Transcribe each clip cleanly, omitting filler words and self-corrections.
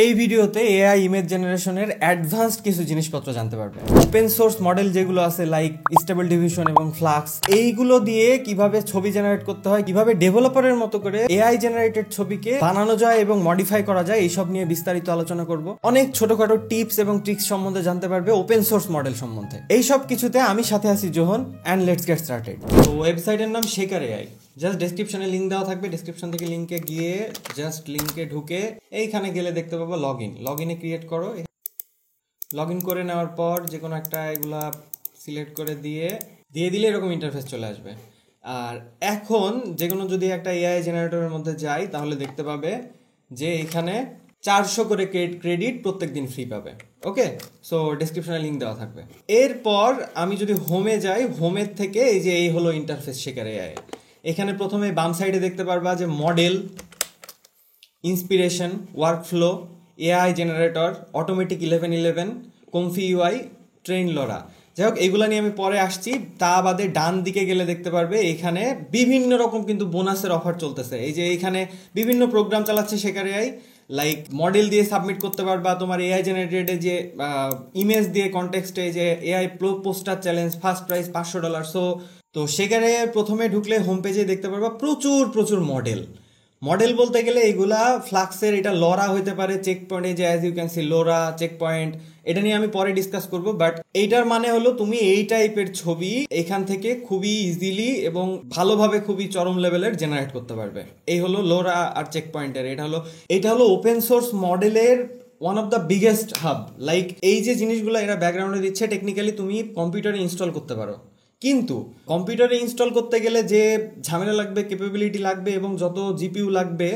এই ভিডিওতে AI image জেনারেশনের অ্যাডভান্সড কিছু জিনিসপত্র জানতে পারবে। ওপেন সোর্স মডেল যেগুলো আছে লাইক স্টেবল ডিফিউশন এবং ফ্লাক্স, এইগুলো দিয়ে কিভাবে ছবি জেনারেট করতে হয়, কিভাবে ডেভেলপারের মতো করে এআই জেনারেটেড ছবিকে বানানো যায় এবং মডিফাই করা যায়, এইসব নিয়ে বিস্তারিত আলোচনা করব। অনেক ছোটখাটো টিপস এবং ট্রিক্স সম্বন্ধে জানতে পারবে ওপেন সোর্স মডেল সম্বন্ধে। এইসব কিছুতে আমি সাথে আছি John, and let's get started. তো ওয়েবসাইটের নাম শেকার এআই, জাস্ট ডেসক্রিপশনে লিঙ্ক দেওয়া থাকবে, ডেসক্রিপশন থেকে লিঙ্কে গিয়ে জাস্ট লিঙ্কে ঢুকে এইখানে গেলে দেখতে পাবো লগ ইনে ক্রিয়েট করো। লগ ইন করে নেওয়ার পর যে কোনো একটা এগুলা সিলেক্ট করে দিয়ে দিলে এরকম ইন্টারফেস চলে আসবে। আর এখন যে কোনো যদি একটা এআই জেনারেটরের মধ্যে যাই তাহলে দেখতে পাবে যে এখানে 400 করে ক্রেডিট প্রত্যেক দিন ফ্রি পাবে। ওকে, সো ডেসক্রিপশনে লিঙ্ক দেওয়া থাকবে। এরপর আমি যদি হোমে যাই, হোমের থেকে এই হলো ইন্টারফেস শেকার এআই। এখানে প্রথমে বাম সাইডে দেখতে পারবা যে model, inspiration, workflow, AI generator, automatic 1111, Comfy UI, train LoRA. যাই হোক, এইগুলো নিয়ে আমি পরে আসছি। তা বাদে ডান দিকে গেলে দেখতে পারবে এখানে বিভিন্ন রকম কিন্তু বোনাসের অফার চলতেছে। এইখানে বিভিন্ন প্রোগ্রাম চালাচ্ছে শেকার এআই, লাইক মডেল দিয়ে সাবমিট করতে পারবা তোমার এআই জেনারেটেড যে ইমেজ দিয়ে কনটেক্সটে যে AI poster challenge, first price $500। তো সেখানে প্রথমে ঢুকলে হোম পেজে দেখতে পারবা প্রচুর মডেল বলতে গেলে এগুলা ফ্লাক্সের, এটা লরা হইতে পারে, চেক পয়েন্টে যে as you can see LoRA, checkpoint, এটা নিয়ে আমি পরে ডিসকাস করব। বাট এইটার মানে হলো তুমি এই টাইপের ছবি এখান থেকে খুবই ইজিলি এবং ভালোভাবে খুবই চরম লেভেলের জেনারেট করতে পারবে। এই হলো লোরা আর চেক পয়েন্টের। এটা হলো ওপেন সোর্স মডেলের one of the biggest hub. Like এই যে জিনিসগুলো এরা ব্যাকগ্রাউন্ডে দিচ্ছে, টেকনিক্যালি তুমি কম্পিউটারে ইনস্টল করতে পারো, কিন্তু কম্পিউটারে ইনস্টল করতে গেলে যে ঝামেলা লাগবে, ক্যাপাবিলিটি লাগবে এবং যত জিপিইউ লাগবে,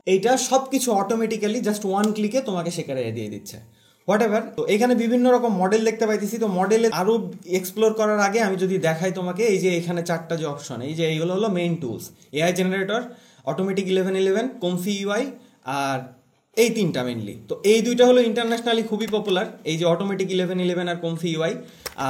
এইটা সব কিছু অটোমেটিক্যালি জাস্ট ওয়ান ক্লিকে তোমাকে শেখারে দিয়ে দিচ্ছে। What ever. তো এখানে বিভিন্ন রকম মডেল দেখতে পাইতেছি। তো মডেলে আরো এক্সপ্লোর করার আগে আমি যদি দেখাই তোমাকে, এই যে এখানে চারটা যে অপশন, এইগুলো হলো main tools: AI generator, automatic 1111, Comfy UI, আর এই তিনটা মেইনলি। তো এই দুইটা হলো ইন্টারন্যাশনালি খুবই পপুলার, এই যে অটোমেটিক 1111 আর কমফি ইউআই।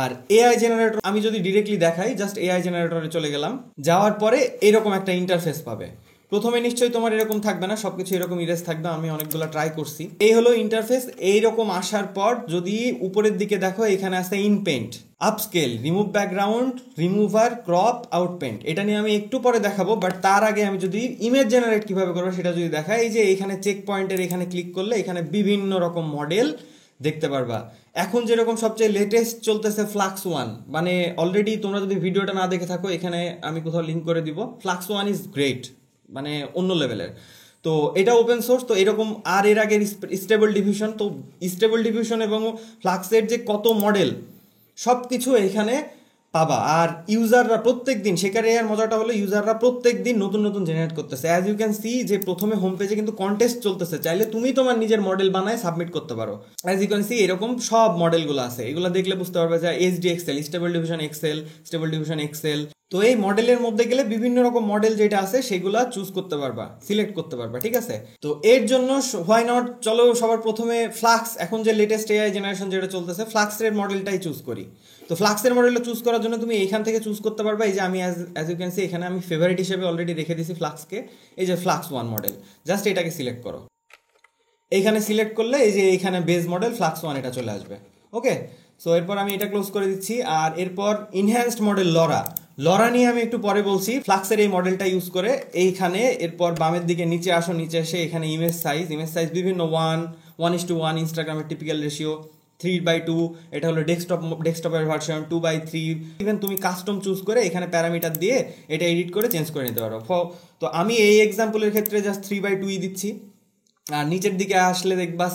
আর এআই জেনারেটর আমি যদি ডিরেক্টলি দেখাই, জাস্ট এআই জেনারেটরে চলে গেলাম, যাওয়ার পরে এরকম একটা ইন্টারফেস পাবে। প্রথমে নিশ্চয়ই তোমার এরকম থাকবে না, সবকিছু এরকম ইরেজ থাকবে, আমি অনেকগুলো ট্রাই করছি। এই হলো ইন্টারফেস। এইরকম আসার পর যদি উপরের দিকে দেখো, এখানে আছে in paint, upscale, remove background, remover, crop, out paint. এটা নিয়ে আমি একটু পরে দেখাবো। বাট তার আগে আমি যদি ইমেজ জেনারেট কিভাবে করবো সেটা যদি দেখাই, এই যে এখানে চেক পয়েন্টের এখানে ক্লিক করলে এখানে বিভিন্ন রকম মডেল দেখতে পারবা। এখন যেরকম সবচেয়ে লেটেস্ট চলতেছে ফ্লাক্স ওয়ান, মানে অলরেডি তোমরা যদি ভিডিওটা না দেখে থাকো, এখানে আমি কোথাও লিঙ্ক করে দিব। ফ্লাক্স ওয়ান ইজ গ্রেট, মানে অন্য লেভেলের। তো এটা ওপেন সোর্স। তো এরকম আর এর আগের স্টেবল ডিফিউশন, তো স্টেবল ডিফিউশন এবং ফ্লাক্সের যে কত মডেল, সব কিছু এখানে পাবা। আর ইউজাররা প্রত্যেক দিন, শেখার এর মজাটা হলো ইউজাররা প্রত্যেক দিন নতুন জেনারেট করতেছে। অ্যাজ ইউ ক্যান সি যে প্রথমে হোম পেজে কিন্তু কন্টেস্ট চলতেছে, চাইলে তুমি তোমার নিজের মডেল বানায় সাবমিট করতে পারো। অ্যাজ ইউ ক্যান সি এরকম সব মডেলগুলো আছে, এগুলো দেখলে বুঝতে পারবে যে HD XL, stable diffusion XL, stable diffusion XL. তো এই মডেলের মধ্যে গেলে বিভিন্ন রকম মডেল যেটা আছে সেগুলা চুজ করতে পারবা, সিলেক্ট করতে পারবা, ঠিক আছে। তো এর জন্য হোয়াই নট, চলো সবার প্রথমে ফ্লাক্স, এখন যে লেটেস্ট এআই জেনারেশন যেটা চলতেছে, ফ্লাক্সের মডেলটাই চুজ করি। তো ফ্লাক্সের মডেলটা চুজ করার জন্য তুমি এইখান থেকে চুজ করতে পারবা। এই যে আমি অ্যাজ ইউ ক্যান সি এখানে আমি ফেভারিট হিসেবে অলরেডি রেখে দিছি ফ্লাক্সকে। এই যে ফ্লাক্স ওয়ান মডেল, জাস্ট এটাকে সিলেক্ট করো। এইখানে সিলেক্ট করলে এই যে এইখানে বেস মডেল ফ্লাক্স ওয়ান এটা চলে আসবে। ওকে, সো এরপর আমি এটা ক্লোজ করে দিচ্ছি। আর এরপর ইনহ্যান্সড মডেল লরা নিয়ে আমি একটু পরে বলছি। ফ্লাক্সের এই মডেলটা ইউজ করে এইখানে, এরপর বামের দিকে নিচে আসো, নিচে এসে এখানে ইমেজ সাইজ বিভিন্ন 1:1, ইনস্টাগ্রামের টিপিক্যাল রেশিও, 3:2, এটা হলো ডেস্কটপের ভার্সন, 2:3। ইভেন তুমি কাস্টম চুজ করে এখানে প্যারামিটার দিয়ে এটা এডিট করে চেঞ্জ করে নিতে পারো। তো আমি এই এক্সাম্পলের ক্ষেত্রে জাস্ট 3:2 দিচ্ছি। আর নিচের দিকে আসলে দেখবা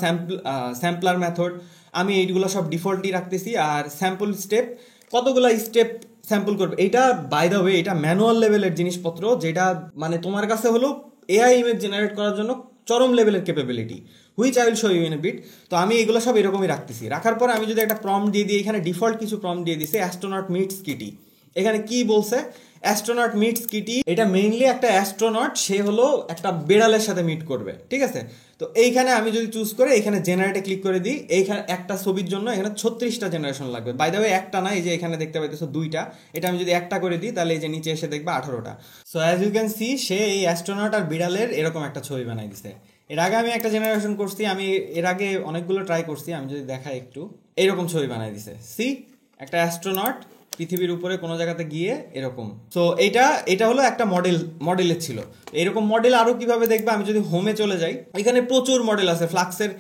স্যাম্পলার মেথড, আমি এইগুলো সব ডিফল্টই রাখতেছি। আর স্যাম্পল স্টেপ, কতগুলো স্টেপ স্যাম্পল করবে, এটা বাই দ্য ওয়ে এটা ম্যানুয়াল লেভেলের জিনিসপত্র, যেটা মানে তোমার কাছে হলো এআই ইমেজ জেনারেট করার জন্য চরম লেভেলের capability, which I will show you in a bit. তো আমি এগুলো সব এরকমই রাখতেছি। রাখার পরে আমি যদি একটা প্রম্পট দিয়ে দিই, এখানে ডিফল্ট কিছু প্রম্পট দিয়ে দিছে, অ্যাস্ট্রোনট মিটস কিটি। এখানে কি বলছে, অ্যাস্ট্রোনট মিটস কিটি, এটা মেইনলি একটা অ্যাস্ট্রোনট, সে হলো একটা বেড়ালের সাথে মিট করবে, ঠিক আছে। তো এইখানে আমি যদি চুজ করে এখানে জেনারেটে ক্লিক করে দিই, এইখানে একটা ছবির জন্য এখানে 36টা জেনারেশন লাগবে। বাই দ্য ওয়ে একটা না, এই যে এখানে দেখতে পাইতেছো 2টা, এটা আমি যদি একটা করে দিই তাহলে এই যে নিচে এসে দেখবে 18টা। So as you can see সে এই অ্যাস্ট্রোনট আর বিড়ালের এরকম একটা ছবি বানাই দিছে। এর আগে আমি একটা জেনারেশন করছি, আমি এর আগে অনেকগুলো ট্রাই করছি, আমি যদি দেখাই একটু, এইরকম ছবি বানাই দিছে। সি, একটা অ্যাস্ট্রোনট পৃথিবীর উপরে কোনো জায়গাতে গিয়ে এরকম। তো এটা হলো একটা মডেলের ছিল। এরকম মডেল আরো কিভাবে দেখবে, আমি যদি হোমে চলে যাই, এখানে প্রচুর মডেল আছে, ফ্লাক্সের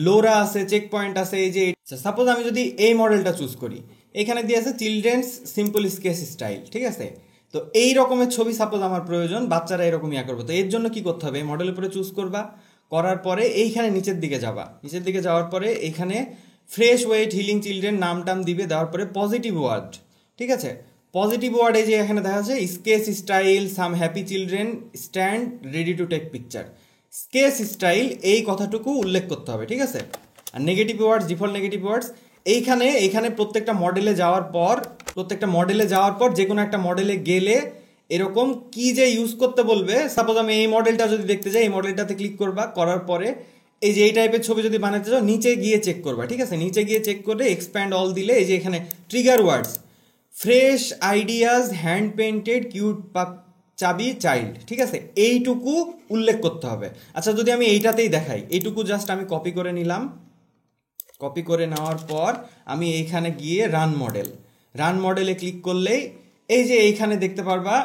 লোরা আছে, চেক পয়েন্ট আছে। এই যে সাপোজ আমি যদি এই মডেলটা চুজ করি, এখানে দিয়ে আছে চিলড্রেন্স সিম্পল স্কেচ স্টাইল, ঠিক আছে। তো এই রকমের ছবি সাপোজ আমার প্রয়োজন, বাচ্চারা এরকম ইয়া করবে, তো এর জন্য কি করতে হবে, মডেলের উপরে চুজ করবা, করার পরে এইখানে নিচের দিকে যাবা, নিচের দিকে যাওয়ার পরে এখানে ফ্রেশ ওয়েট হিলিং চিলড্রেন নাম টাম দিবে, দেওয়ার পরে পজিটিভ ওয়ার্ড, ঠিক আছে। পজিটিভ ওয়ার্ডে যে এখানে দেখা যাচ্ছে sketch style some happy children stand ready to take picture, sketch style এই কথাটুকু উল্লেখ করতে হবে, ঠিক আছে। আর negative words, default negative words এইখানে প্রত্যেকটা মডেলে যাওয়ার পর যে কোনো একটা মডেলে গেলে এরকম কি যে ইউজ করতে বলবে। সাপোজ আমি এই মডেলটা যদি দেখতে যাই, এই মডেলটাতে ক্লিক করবা, করার পরে এই যে এই টাইপের ছবি যদি বানাতে চাও নিচে গিয়ে চেক করবা, ঠিক আছে। নিচে গিয়ে চেক করে এক্সপ্যান্ড অল দিলে এই যে এখানে trigger words fresh ideas hand painted cute chubby child, ঠিক আছে, এইটুকু উল্লেখ করতে হবে। আচ্ছা যদি আমি এইটাতেই দেখাই, এইটুকু জাস্ট আমি কপি করে নিলাম, কপি করে নেওয়ার পর আমি এইখানে গিয়ে রান মডেলে ক্লিক করলেই এই যে এইখানে দেখতে পারবা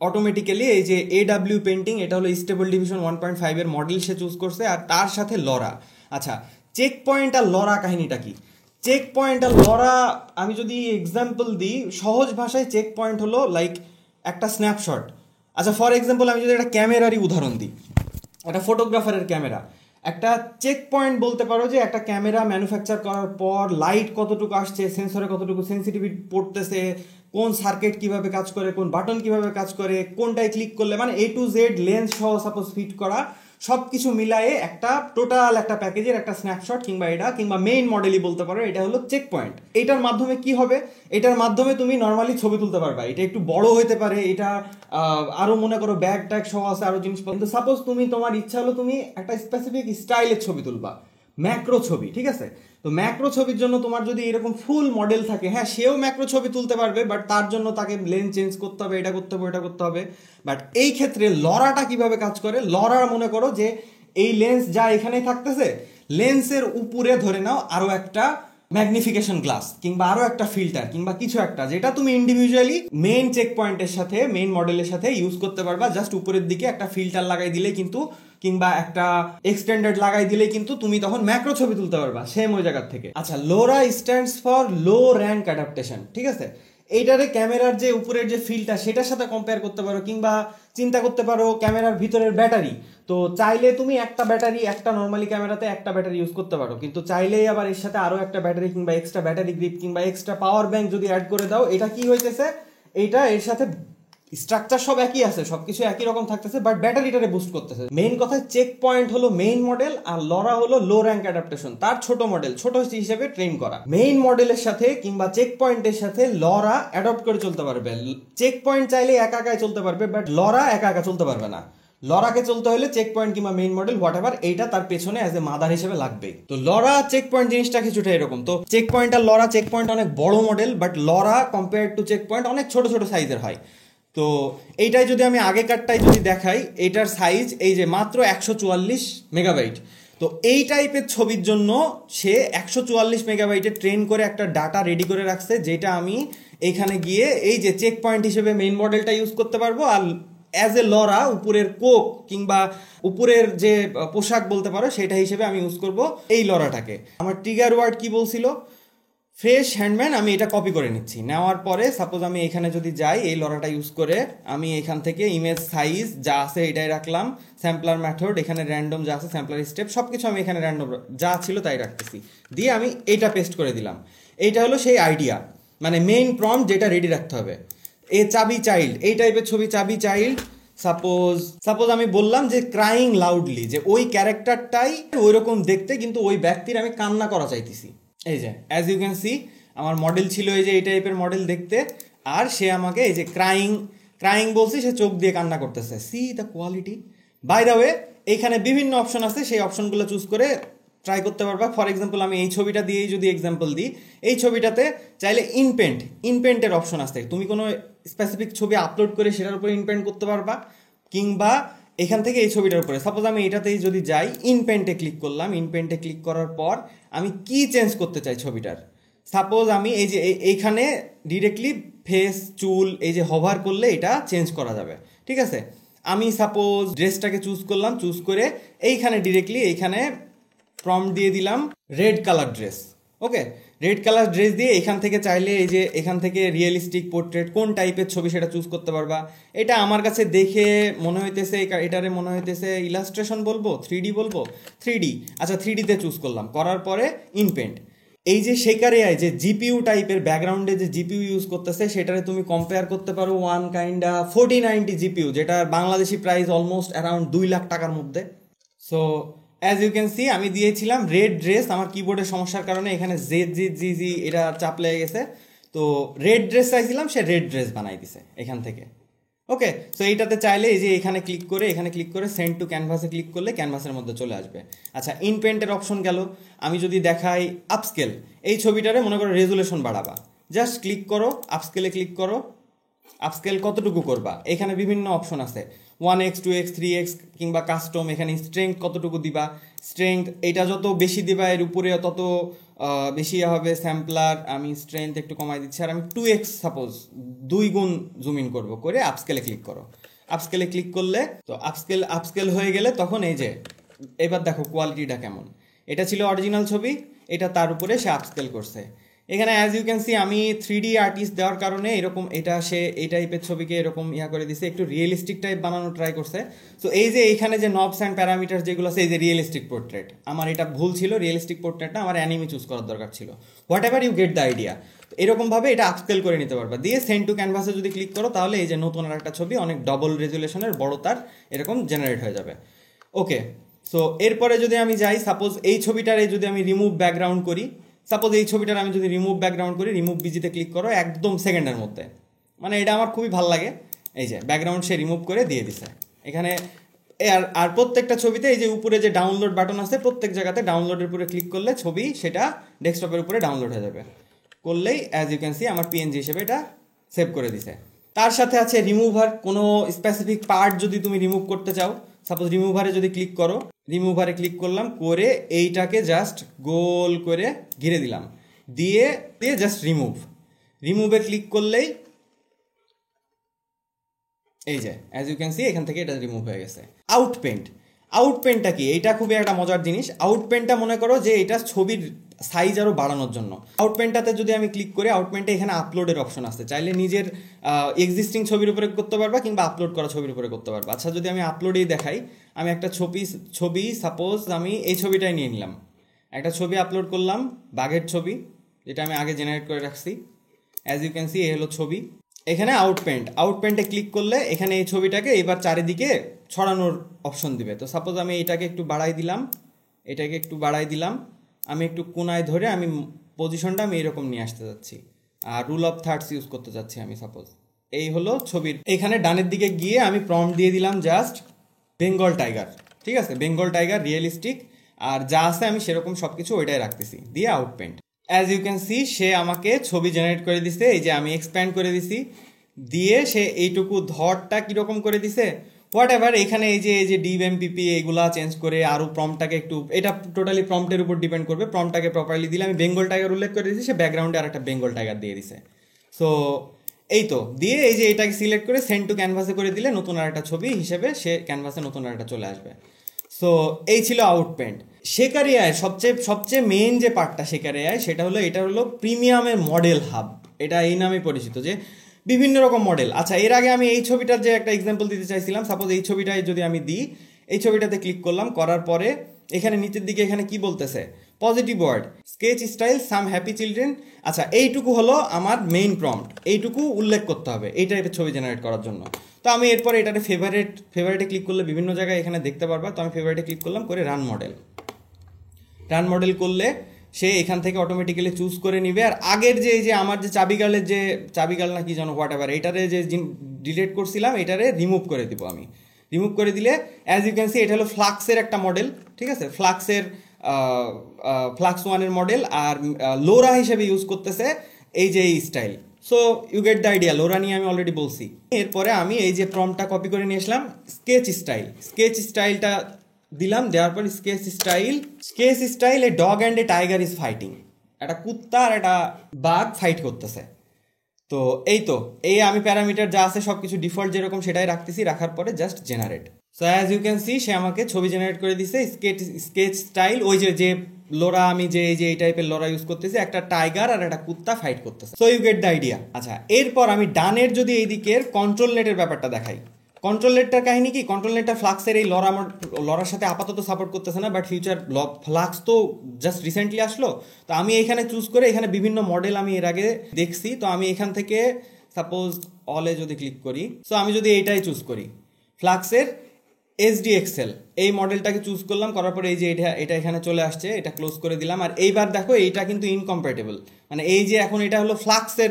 অটোমেটিক্যালি এই যে AW পেন্টিং, এটা হলো স্টেবল ডিভিশন 1.5 এর মডেল সে চুজ করছে, আর তার সাথে লরা। আচ্ছা চেক পয়েন্ট আর লরা কাহিনীটা কি? চেক পয়েন্ট আর লরা আমি যদি এক্সাম্পল দিই সহজ ভাষায়, চেক পয়েন্ট হলো লাইক একটা স্ন্যাপশট। আচ্ছা ফর এক্সাম্পল আমি যদি একটা ক্যামেরারই উদাহরণ দিই, একটা ফটোগ্রাফারের ক্যামেরা, একটা চেক পয়েন্ট বলতে পারো যে একটা ক্যামেরা ম্যানুফ্যাকচার করার পর লাইট কতটুকু আসছে, সেন্সরে কতটুকু সেন্সিটিভিটি পড়তেছে, কোন সার্কিট কিভাবে কাজ করে, কোন বাটন কিভাবে কাজ করে, কোনটায় ক্লিক করলে, মানে A to Z লেন্স সহ সাপোজ ফিট করা, সব কিছু মিলায়ে একটা টোটাল একটা প্যাকেজের একটা স্ন্যাপশট, কিংবা মেইন মডেলই বলতে পারো, এটা হলো চেক পয়েন্ট। এটার মাধ্যমে কি হবে, এটার মাধ্যমে তুমি নর্মালি ছবি তুলতে পারবা। এটা একটু বড় হতে পারে, এটা আরো মনে করো ব্যাগ ট্যাগ সহ আছে, আরো জিনিস, কিন্তু সাপোজ তোমার ইচ্ছা হলো তুমি একটা স্পেসিফিক স্টাইলের ছবি তুলবা, ম্যাক্রো ছবি, ঠিক আছে। তো ম্যাক্রো ছবির জন্য তোমার যদি এরকম ফুল মডেল থাকে, হ্যাঁ সেও ম্যাক্রো ছবি তুলতে পারবে, বাট তার জন্য তাকে লেন্স চেঞ্জ করতে হবে, এটা করতে হবে, এটা করতে হবে। বাট এই ক্ষেত্রে লরাটা কিভাবে কাজ করে, লরা মনে করো যে এই লেন্স যা এখানেই থাকতেছে, লেন্সের উপরে ধরে নাও আরো একটা ম্যাগনিফিকেশন গ্লাস কিংবা আরো একটা ফিল্টার কিংবা কিছু একটা, যেটা তুমি ইন্ডিভিজুয়ালি মেইন চেক পয়েন্টের সাথে মেইন মডেলের সাথে ইউজ করতে পারবা। জাস্ট উপরের দিকে একটা ফিল্টার লাগাই দিলে কিন্তু, কিংবা একটা এক্সটেন্ডেড লাগাই দিলে কিন্তু তুমি তখন ম্যাক্রো ছবি তুলতে পারবা সেম ওই জায়গার থেকে। আচ্ছা LORA stands for low rank adaptation, ঠিক আছে। এইটারে ক্যামেরার যে উপরের যে ফিল্ডটা সেটার সাথে কম্পেয়ার করতে পারো, কিংবা চিন্তা করতে পারো ক্যামেরার ভিতরের ব্যাটারি। তো চাইলে তুমি একটা ব্যাটারি, একটা নর্মালি ক্যামেরাতে একটা ব্যাটারি ইউজ করতে পারো, কিন্তু চাইলেই আবার এর সাথে আরো একটা ব্যাটারি কিংবা এক্সট্রা ব্যাটারি গ্রিপ কিংবা এক্সট্রা পাওয়ার ব্যাংক যদি অ্যাড করে দাও, এটা কি হইতেছে, এইটা এর সাথে স্ট্রাকচার সব একই আছে, সবকিছু একই রকম থাকতেছে, বাট ব্যাটারিটারে বুস্ট করতেছে। মেইন কথা চেক পয়েন্ট হলো মেইন মডেল, আর লরা হলো লো র্যাঙ্ক অ্যাডাপ্টেশন, তার ছোট মডেল, ছোট হিসেবে ট্রেন করা। মেইন মডেলের সাথে কিংবা চেক পয়েন্টের সাথে লরা অ্যাডপ্ট করে চলতে পারবে। চেক পয়েন্ট চাইলে একা একাই চলতে পারবে, বাট লরা একা একা চলতে পারবে না। লরাকে চলতে হলে চেক পয়েন্ট কিংবা মেইন মডেল হোয়াট এভার, এইটা তার পেছনে অ্যাজ এ মাদার হিসেবে লাগবেই। তো লরা চেক পয়েন্ট জিনিসটা কিছুটা এরকম। তো চেক পয়েন্ট আর লরা, চেক পয়েন্ট অনেক বড় model, but LoRA compare to checkpoint অনেক ছোট ছোট সাইজের হয়। তো এইটাই যদি আমি আগেকারটাই যদি দেখাই, এইটার সাইজ এই যে মাত্র 144 মেগাবাইট। তো এই টাইপের ছবির জন্য সে 144 মেগাবাইটে ট্রেন করে একটা ডাটা রেডি করে রাখছে, যেটা আমি এইখানে গিয়ে এই যে চেক পয়েন্ট হিসেবে মেইন মডেলটা ইউজ করতে পারবো, আর অ্যাজ এ লরা উপরের কোক কিংবা উপরের যে পোশাক বলতে পারো সেটা হিসেবে আমি ইউজ করব এই লরাটাকে। আমার ট্রিগার ওয়ার্ড কি বলছিল, ফ্রেশ হ্যান্ডম্যান, আমি এটা কপি করে নিচ্ছি। নেওয়ার পরে সাপোজ আমি এখানে যদি যাই, এই লরাটা ইউজ করে আমি এখান থেকে ইমেজ সাইজ যা আছে এটাই রাখলাম, স্যাম্পলার মেথড এখানে র্যান্ডম যা আছে, স্যাম্পলার স্টেপ সব কিছু আমি এখানে র্যান্ডম যা ছিল তাই রাখতেছি, দিয়ে আমি এটা পেস্ট করে দিলাম। এইটা হলো সেই আইডিয়া, মানে মেইন প্রম্পট যেটা রেডি রাখতে হবে। এ চাবি চাইল্ড, এই টাইপের ছবি চাবি চাইল্ড। সাপোজ আমি বললাম যে ক্রাইং লাউডলি, যে ওই ক্যারেক্টারটাই ওই রকম দেখতে, কিন্তু ওই ব্যক্তির আমি কান্না করা চাইতেছি। এই যে অ্যাজ ইউ ক্যান সি আমার মডেল ছিল এই যে এই টাইপের মডেল দেখতে, আর সে আমাকে এই যে ক্রাইং বলছি, সে চোখ দিয়ে কান্না করতেছে। See the quality. By the way এইখানে বিভিন্ন অপশন আছে, সেই অপশনগুলো চুজ করে ট্রাই করতে পারবা। ফর এক্সাম্পল আমি এই ছবিটা দিয়েই যদি এক্সাম্পল দিই, এই ছবিটাতে চাইলে ইনপেন্টের অপশন আছে, তুমি কোনো স্পেসিফিক ছবি আপলোড করে সেটার উপর ইনপেন্ট করতে পারবা, কিংবা এখান থেকে এই ছবিটার উপরে সাপোজ আমি এটাতেই যদি যাই, ইনপেন্টে ক্লিক করলাম, ইনপেন্টে ক্লিক করার পর আমি কি চেঞ্জ করতে চাই ছবিটার, সাপোজ আমি এই যে এইখানে ডিরেক্টলি ফেস চুল এই যে হভার করলে এটা চেঞ্জ করা যাবে, ঠিক আছে। আমি সাপোজ ড্রেসটাকে চুজ করলাম, চুজ করে এইখানে ডিরেক্টলি এইখানে প্রম্পট দিয়ে দিলাম রেড কালার ড্রেস। ওকে, রেড কালার ড্রেস দিয়ে এখান থেকে চাইলে এই যে এখান থেকে রিয়েলিস্টিক পোর্ট্রেট কোন টাইপের ছবি সেটা চুজ করতে পারবা। এটা আমার কাছে দেখে মনে হইতেছে এটারে মনে হইতেছে ইলাস্ট্রেশন বলবো, 3D বলবো, 3D, আচ্ছা 3Dতে চুজ করলাম, করার পরে ইনপেন্ট। এই যে শেকার এআই যে জিপিইউ টাইপের ব্যাকগ্রাউন্ডে যে জিপিইউ ইউজ করতেছে সেটারে তুমি কম্পেয়ার করতে পারো 4090 জিপিইউ, যেটার Bangladeshi price almost around 2 lakh টাকার মধ্যে। So as you can see আমি দিয়েছিলাম রেড ড্রেস, আমার কিবোর্ডের সমস্যার কারণে এখানে জি এটা চাপ লেগে গেছে, তো রেড ড্রেস চাইছিলাম, সে রেড ড্রেস বানাই দিছে এখান থেকে। ওকে, সো এইটাতে চাইলে এই যে এখানে ক্লিক করে সেন্ড টু ক্যানভাসে ক্লিক করলে ক্যানভাসের মধ্যে চলে আসবে। আচ্ছা, ইনপেন্টের অপশন গেল। আমি যদি দেখাই আপস্কেল, এই ছবিটারে মনে করো রেজুলেশন বাড়াবা, জাস্ট ক্লিক করো, আপস্কেলে ক্লিক করো। আপস্কেল কতটুকু করবা, এখানে বিভিন্ন অপশন আছে, 1x 2x 3x কিংবা কাস্টম। এখানে স্ট্রেংথ কতটুকু দিবা, স্ট্রেংথ এটা যত বেশি দিবা এর উপরে তত বেশি হবে স্যাম্পলার। আমি স্ট্রেংথ একটু কমাই দিচ্ছি, আর আমি 2x সাপোজ 2 গুণ জুম ইন করবো, করে আপস্কেলে ক্লিক করো। আপস্কেলে ক্লিক করলে তো আপস্কেল হয়ে গেলে তখন এই যে এবার দেখো কোয়ালিটিটা কেমন। এটা ছিল অরিজিনাল ছবি, এটা তার উপরে সে আপস্কেল করছে। এখানে অ্যাজ ইউ ক্যান সি আমি 3D আর্টিস্ট দেওয়ার কারণে এরকম এটা সে এই টাইপের ছবিকে এরকম করে দিছে, একটু রিয়েলিস্টিক টাইপ বানানো ট্রাই করছে। সো এই যে এইখানে যে নবস অ্যান্ড প্যারামিটার যেগুলো আছে, এই যে রিয়েলিস্টিক পোর্ট্রেট, আমার এটা ভুল ছিল, রিয়েলিস্টিক পোর্ট্রেটটা আমার অ্যানিমি চুজ করার দরকার ছিল। Whatever you get the idea, এরকমভাবে এটা আপস্কেল করে নিতে পারবা। দিয়ে সেন্ড টু ক্যানভাসে যদি ক্লিক করো তাহলে এই যে নতুন আর একটা ছবি অনেক ডবল রেজুলেশনের বড় তার এরকম জেনারেট হয়ে যাবে। ওকে, সো এরপরে যদি আমি যাই, সাপোজ এই ছবিটারে যদি আমি রিমুভ ব্যাকগ্রাউন্ড করি, সাপোজ এই ছবিটার আমি যদি রিমুভ ব্যাকগ্রাউন্ড করি, রিমুভ বিজিতে ক্লিক করো, একদম সেকেন্ডের মধ্যে, মানে এটা আমার খুবই ভালো লাগে। এই যে ব্যাকগ্রাউন্ড সে রিমুভ করে দিয়ে দিছে এখানে। আর প্রত্যেকটা ছবিতে এই যে উপরে যে ডাউনলোড বাটন আছে, প্রত্যেক জায়গাতে ডাউনলোডের উপরে ক্লিক করলে ছবি সেটা ডেস্কটপের উপরে ডাউনলোড হয়ে যাবে। করলেই অ্যাজ ইউ ক্যান সি আমার পিএনজি হিসেবে এটা সেভ করে দিছে। তার সাথে আছে রিমুভার, কোনো স্পেসিফিক পার্ট যদি তুমি রিমুভ করতে চাও, সাপোজ রিমুভারে যদি ক্লিক করো, রিমুভারে ক্লিক করলাম, করে এইটাকে জাস্ট গোল করে ঘিরে দিলাম, দিয়ে জাস্ট রিমুভে ক্লিক করলেই এই যে অ্যাজ ইউ ক্যান সি এখান থেকে এটা রিমুভ হয়ে গেছে। আউটপেন্টটা কি, এটা খুবই একটা মজার জিনিস। আউটপেন্টটা মনে করো যে এটা ছবির সাইজ আরও বাড়ানোর জন্য। আউটপেন্টটাতে যদি আমি ক্লিক করি, আউটপেন্টে এখানে আপলোডের অপশন আছে, চাইলে নিজের এক্সিস্টিং ছবির উপরে করতে পারবা কিংবা আপলোড করা ছবির উপরে করতে পারবা। আচ্ছা, যদি আমি আপলোডেই দেখাই, আমি একটা ছবি সাপোজ আমি এই ছবিটাই নিয়ে নিলাম, একটা ছবি আপলোড করলাম, বাঘের ছবি, যেটা আমি আগে জেনারেট করে রাখছি। অ্যাজ ইউ ক্যান সি এই হলো ছবি। এখানে আউটপেন্টে ক্লিক করলে এখানে এই ছবিটাকে এবার চারিদিকে ছড়ানোর অপশন দিবে। তো সাপোজ আমি এটাকে একটু বাড়াই দিলাম, আমি একটু কোনায় ধরে আমি পজিশনটা আমি এরকম নিয়ে আসতে যাচ্ছি, আর রুল অফ থার্ডস ইউজ করতে যাচ্ছি আমি। সাপোজ এই হলো ছবির, এখানে ডানের দিকে গিয়ে আমি প্রম্পট দিয়ে দিলাম জাস্ট বেঙ্গল টাইগার, ঠিক আছে, বেঙ্গল টাইগার রিয়েলিস্টিক, আর যা আছে আমি সেরকম সব কিছু ওইটাই রাখতেছি, দিয়ে আউটপেন্ট। অ্যাজ ইউ ক্যান সি সে আমাকে ছবি জেনারেট করে দিছে। এই যে আমি এক্সপ্যান্ড করে দিছি, দিয়ে সে এইটুকু ধরটা কীরকম করে দিছে, হোয়াট এভার। এখানে এই যে ডিভ এমপিপি এইগুলা চেঞ্জ করে আরও প্রম্পটটাকে একটু, এটা টোটালি প্রম্পটের উপর ডিপেন্ড করবে। প্রম্পটটাকে প্রপারলি দিলে, আমি বেঙ্গল টাইগার উল্লেখ করে দিয়েছি, সে ব্যাকগ্রাউন্ডে আর একটা বেঙ্গল টাইগার দিয়ে দিছে। সো এই তো দিয়ে এই যে এটাকে সিলেক্ট করে সেন্ড টু ক্যানভাসে করে দিলে নতুন আর একটা ছবি হিসেবে সে ক্যানভাসে নতুন আর একটা চলে আসবে। সো এই ছিল আউটপেন্ট। শেকার এআই সবচেয়ে মেইন যে পার্টটা শেকার এআই, সেটা হলো এটা হলো প্রিমিয়ামের মডেল হাব, এটা এই নামে পরিচিত, যে বিভিন্ন রকম মডেল। আচ্ছা, এর আগে আমি এই ছবিটার যে একটা এক্সাম্পল দিতে চাইছিলাম, সাপোজ এই ছবিটায় যদি আমি দিই, এই ছবিটাতে ক্লিক করলাম, করার পরে এখানে নিচের দিকে এখানে কি বলতেছে, positive word, sketch style, some happy children. আচ্ছা, এইটুকু হলো আমার মেইন প্রম্পট, এইটুকু উল্লেখ করতে হবে এই টাইপের ছবি জেনারেট করার জন্য। তো আমি এরপরে এটাতে ফেভারিটে ক্লিক করলে বিভিন্ন জায়গায় এখানে দেখতে পারবা। তো আমি ফেভারিটে ক্লিক করলাম, করে রান মডেল করলে সে এখান থেকে অটোমেটিক্যালি চুজ করে নিবে। আর আগের যে এই যে আমার যে চাবিগাল না কি জানো হোয়াট এভার, এটারে যে ডিলিট করছিলাম এটারে রিমুভ করে দিব। আমি রিমুভ করে দিলে অ্যাজ ইউ ক্যান সি এটা হলো ফ্লাক্সের একটা মডেল, ঠিক আছে, ফ্লাক্স 1-এর মডেল, আর লোরা হিসেবে ইউজ করতেছে এই যে এই style. So you get the idea, LoRA নিয়ে আমি অলরেডি বলছি। এরপরে আমি এই যে প্রম্পটটা কপি করে নিয়ে আসলাম, স্কেচ স্টাইলটা দিলাম, দেওয়ার পর sketch style a dog and a tiger is fighting, একটা কুত্তা আর একটা বাঘ ফাইট করতেছে। তো এই আমি প্যারামিটার যা আছে সব কিছু ডিফল্ট যেরকম সেটাই রাখতেছি, রাখার পরে just generate. So as you can see সে আমাকে ছবি জেনারেট করে দিছে স্কেচ স্টাইল, ওই যে লোরা আমি যে এই টাইপের লোরা ইউজ করতেছি, একটা টাইগার আর একটা কুত্তা ফাইট করতেছে। So you get the idea. আচ্ছা, এরপর আমি ডানের যদি এই দিকের কন্ট্রোল নেটের ব্যাপারটা দেখাই, কন্ট্রোল নেটটার কাহিনী কি, কন্ট্রোল নেটটা ফ্লাক্সের এই লরার সাথে আপাতত সাপোর্ট করতেছে না, বাট ফিউচার ফ্লাক্স তো জাস্ট রিসেন্টলি আসলো। তো আমি এখানে চুজ করে, এখানে বিভিন্ন মডেল আমি এর আগে দেখছি, তো আমি এখান থেকে সাপোজ অলে যদি ক্লিক করি, সো আমি যদি এইটাই চুজ করি ফ্লাক্সের SDXL এই মডেলটাকে চুজ করলাম, করার পরে এই যে এটা এখানে চলে আসছে, এটা ক্লোজ করে দিলাম। আর এইবার দেখো এইটা কিন্তু ইনকম্প্যাটেবল, মানে এই যে এখন এটা হলো ফ্লাক্সের